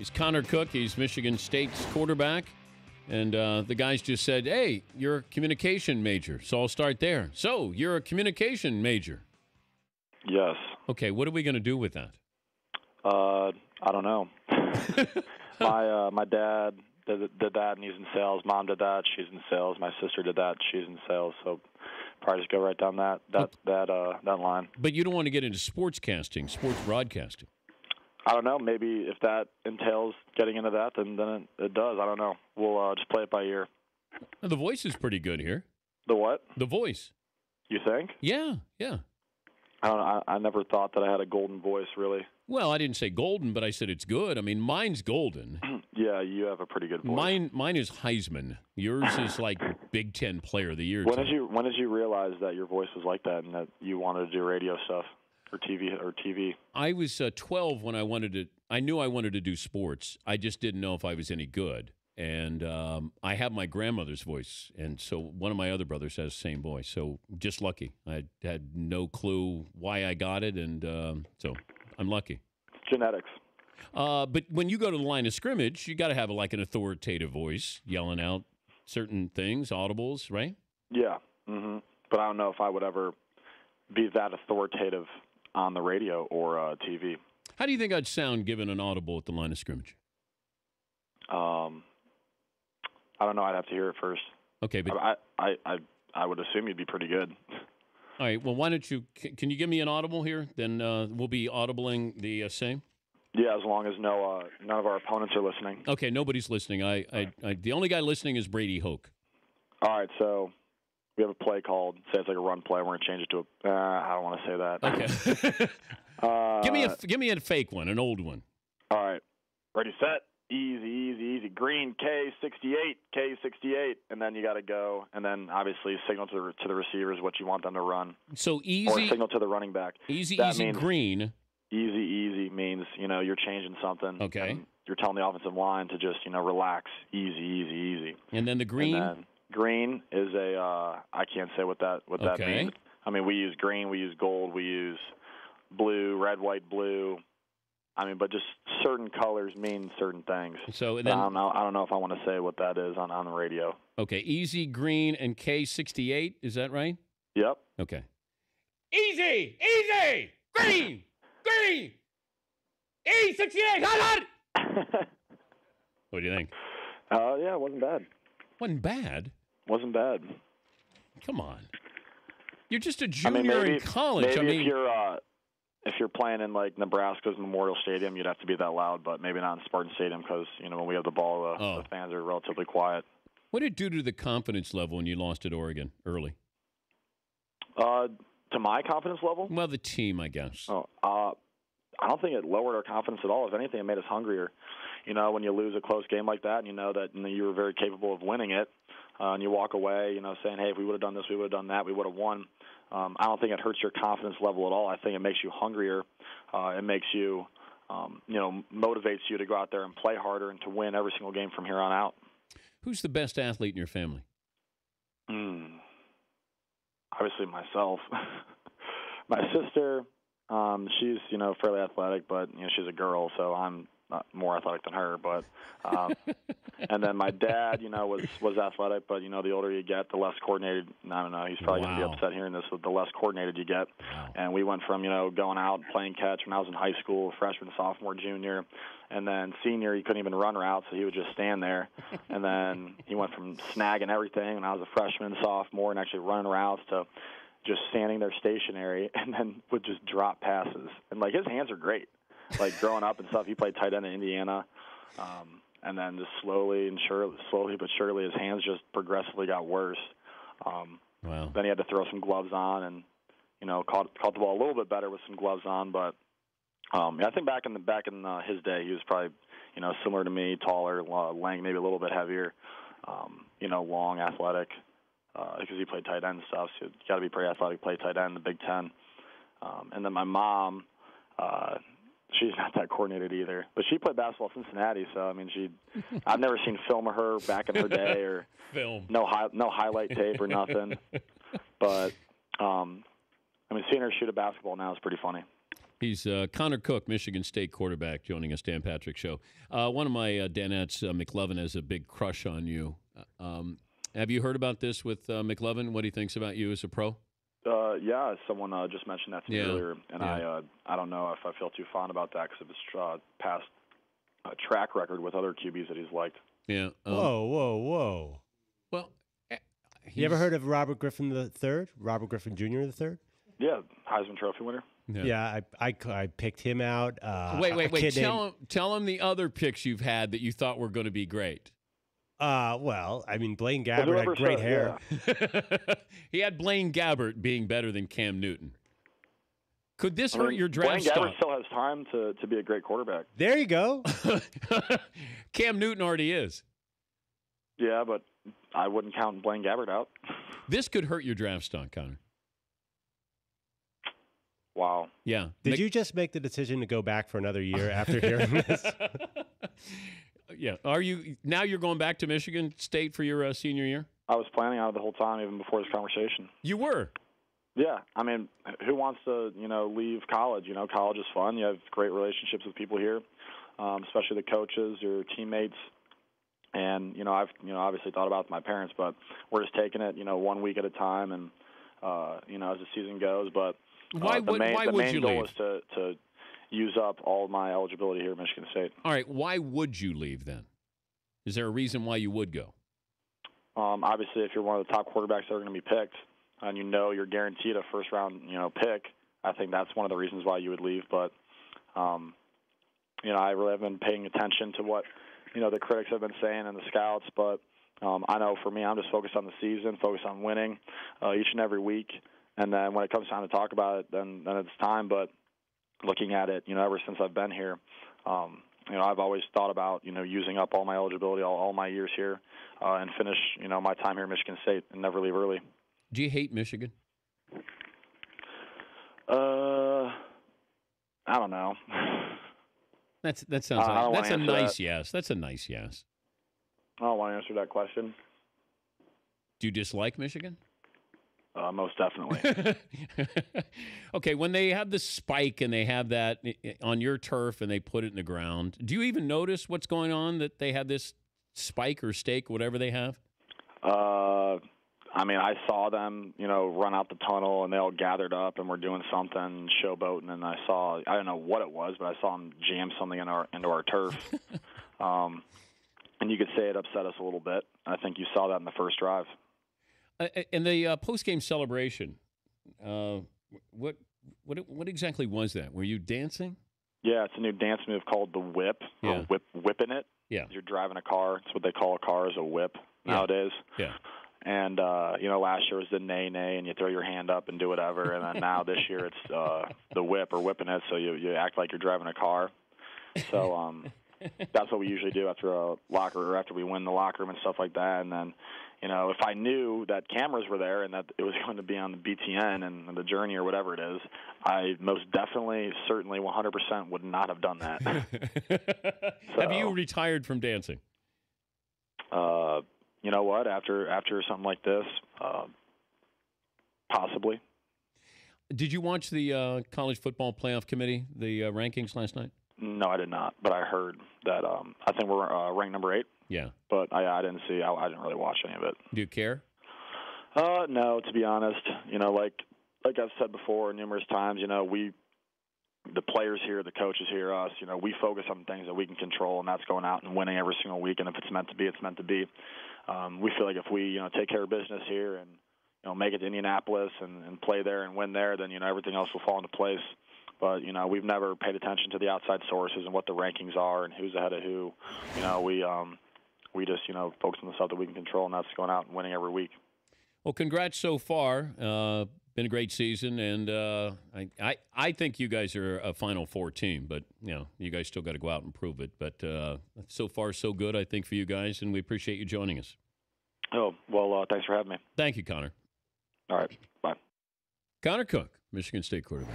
He's Connor Cook. He's Michigan State's quarterback. And the guys just said, hey, you're a communication major. So I'll start there. So you're a communication major. Yes. Okay, what are we going to do with that? I don't know. My dad did that, and he's in sales. Mom did that. She's in sales. My sister did that. She's in sales. So probably just go right down that line. But you don't want to get into sportscasting, sports broadcasting. I don't know. Maybe if that entails getting into that, then it does. I don't know. We'll just play it by ear. Now, the voice is pretty good here. The what? The voice. You think? Yeah. I don't know. I never thought that I had a golden voice, really. Well, I didn't say golden, but I said it's good. I mean, mine's golden. Yeah, you have a pretty good voice. Mine is Heisman. Yours is like Big Ten Player of the Year. When did you realize that your voice was like that and that you wanted to do radio stuff or TV? I was 12 when I knew I wanted to do sports. I just didn't know if I was any good. And I have my grandmother's voice, and so one of my other brothers has the same voice. So just lucky. I had no clue why I got it, and so I'm lucky. Genetics. But when you go to the line of scrimmage, you got to have an authoritative voice, yelling out certain things, audibles, right? Yeah. Mm-hmm. But I don't know if I would ever be that authoritative on the radio or TV. How do you think I'd sound given an audible at the line of scrimmage? I don't know. I'd have to hear it first. Okay, but I would assume you'd be pretty good. All right. Well, why don't you? Can you give me an audible here? Then we'll be audibling the same. Yeah, as long as none of our opponents are listening. Okay, nobody's listening. The only guy listening is Brady Hoke. All right, so we have a play called. Say it's like a run play. We're gonna change it to a. I don't want to say that. Okay. Give me a fake one, an old one. All right, ready, set. Easy. Green, K68, and then you got to go, and then obviously signal to the receivers what you want them to run. So easy. Or signal to the running back. Easy, green. Easy means, you're changing something. Okay. And you're telling the offensive line to just, relax. Easy. And then the green? And then green is I can't say what that means. I mean, we use green, we use gold, we use blue, red, white, blue. I mean, but just certain colors mean certain things. So then, I don't know if I want to say what that is on the radio. Okay, easy, green, and K68. Is that right? Yep. Okay. Easy, green, E68. Hot. What do you think? Yeah, it wasn't bad. Wasn't bad? Come on. You're just a junior in college. Maybe if you're playing in like Nebraska's Memorial Stadium, you'd have to be that loud, but maybe not in Spartan Stadium because when we have the ball, the fans are relatively quiet. What did it do to the confidence level when you lost at Oregon early? To my confidence level? Well, the team, I guess. I don't think it lowered our confidence at all. If anything, it made us hungrier. When you lose a close game like that, and you know that you were very capable of winning it, and you walk away, saying, hey, if we would have done this, we would have done that, we would have won. I don't think it hurts your confidence level at all. I think it makes you hungrier. It makes you, motivates you to go out there and play harder and to win every single game from here on out. Who's the best athlete in your family? Obviously myself. My sister, she's, fairly athletic, but, she's a girl, so I'm not more athletic than her. But and then my dad, was athletic, but, the older you get, the less coordinated. I don't know. He's probably going to be upset hearing this. The less coordinated you get. Wow. And we went from, going out and playing catch when I was in high school, freshman, sophomore, junior. And then senior, he couldn't even run routes, so he would just stand there. And then he went from snagging everything when I was a freshman, sophomore, and actually running routes to just standing there stationary and then would just drop passes. And, his hands are great. Growing up and stuff, he played tight end in Indiana. And then just slowly but surely, his hands just progressively got worse. Wow. Then he had to throw some gloves on and, caught the ball a little bit better with some gloves on. But I think back in his day, he was probably, similar to me, taller, length, maybe a little bit heavier, long, athletic, because he played tight end and stuff. So you got to be pretty athletic, play tight end in the Big Ten. And then my mom, she's not that coordinated either, but she played basketball at Cincinnati. So I've never seen film of her back in her day, or film. No highlight tape or nothing. But seeing her shoot a basketball now is pretty funny. He's Connor Cook, Michigan State quarterback, joining us, Dan Patrick Show. One of my Danettes, McLovin, has a big crush on you. Have you heard about this with McLovin, what he thinks about you as a pro? Yeah, someone just mentioned that to me earlier, and I don't know if I feel too fond about that because of his past track record with other QBs that he's liked. Yeah. Whoa. Well, you ever heard of Robert Griffin III? Robert Griffin Jr. III? Yeah, Heisman Trophy winner. Yeah, I picked him out. Wait. Tell him the other picks you've had that you thought were going to be great. Well, I mean, Blaine Gabbert had great hair. Yeah. He had Blaine Gabbert being better than Cam Newton. Could this hurt your draft Blaine stock? Gabbert still has time to be a great quarterback. There you go. Cam Newton already is. Yeah, but I wouldn't count Blaine Gabbert out. This could hurt your draft stock, Connor. Wow. Yeah. Did you just make the decision to go back for another year after hearing this? Yeah. You're going back to Michigan State for your senior year? I was planning on it the whole time, even before this conversation. You were? Yeah. I mean, who wants to, leave college? College is fun. You have great relationships with people here, especially the coaches, your teammates. And, I've, obviously thought about my parents, but we're just taking it, 1 week at a time and, as the season goes. But why would main you goal leave? is to use up all of my eligibility here at Michigan State. All right. Why would you leave then? Is there a reason why you would go? Obviously, if you're one of the top quarterbacks that are going to be picked and you're guaranteed a first-round, pick, I think that's one of the reasons why you would leave. But, I really haven't been paying attention to what, the critics have been saying and the scouts. But I know for me, I'm just focused on the season, focused on winning each and every week. And then when it comes time to talk about it, then it's time. But looking at it, ever since I've been here, I've always thought about, using up all my eligibility, all my years here, and finish, my time here at Michigan State and never leave early. Do you hate Michigan? I don't know. That sounds like that's a nice yes. That's a nice yes. I don't want to answer that question. Do you dislike Michigan? Most definitely. Okay, when they have the spike and they have that on your turf and they put it in the ground, do you even notice what's going on that they have this spike or stake, whatever they have? I mean, I saw them, run out the tunnel and they all gathered up and were doing something, showboating, and I don't know what it was, but I saw them jam something into our turf. And you could say it upset us a little bit. I think you saw that in the first drive. And the post-game celebration, what exactly was that? Were you dancing? Yeah, it's a new dance move called the whip. Yeah. Whipping it. Yeah. You're driving a car. It's what they call a car is a whip nowadays. Yeah. And, last year was the nay-nay, and you throw your hand up and do whatever. And then now this year it's the whip or whipping it, so you act like you're driving a car. So that's what we usually do after a locker or after we win the locker room and stuff like that. And then, if I knew that cameras were there and that it was going to be on the BTN and the Journey or whatever it is, I most definitely, certainly 100% would not have done that. Have you retired from dancing? You know what? After something like this, possibly. Did you watch the College Football Playoff Committee, the rankings last night? No, I did not. But I heard that I think we're ranked number 8. Yeah. But I didn't see. I didn't really watch any of it. Do you care? No, to be honest. Like I've said before numerous times, the players here, the coaches here, us, we focus on things that we can control, and that's going out and winning every single week. And if it's meant to be, it's meant to be. We feel like if we, take care of business here and, make it to Indianapolis and play there and win there, then, everything else will fall into place. But, we've never paid attention to the outside sources and what the rankings are and who's ahead of who. We just, focus on the stuff that we can control, and that's going out and winning every week. Well, congrats so far. Been a great season, and I think you guys are a Final Four team, but, you guys still got to go out and prove it. But so far, so good, I think, for you guys, and we appreciate you joining us. Oh, well, thanks for having me. Thank you, Connor. All right, bye. Connor Cook, Michigan State quarterback.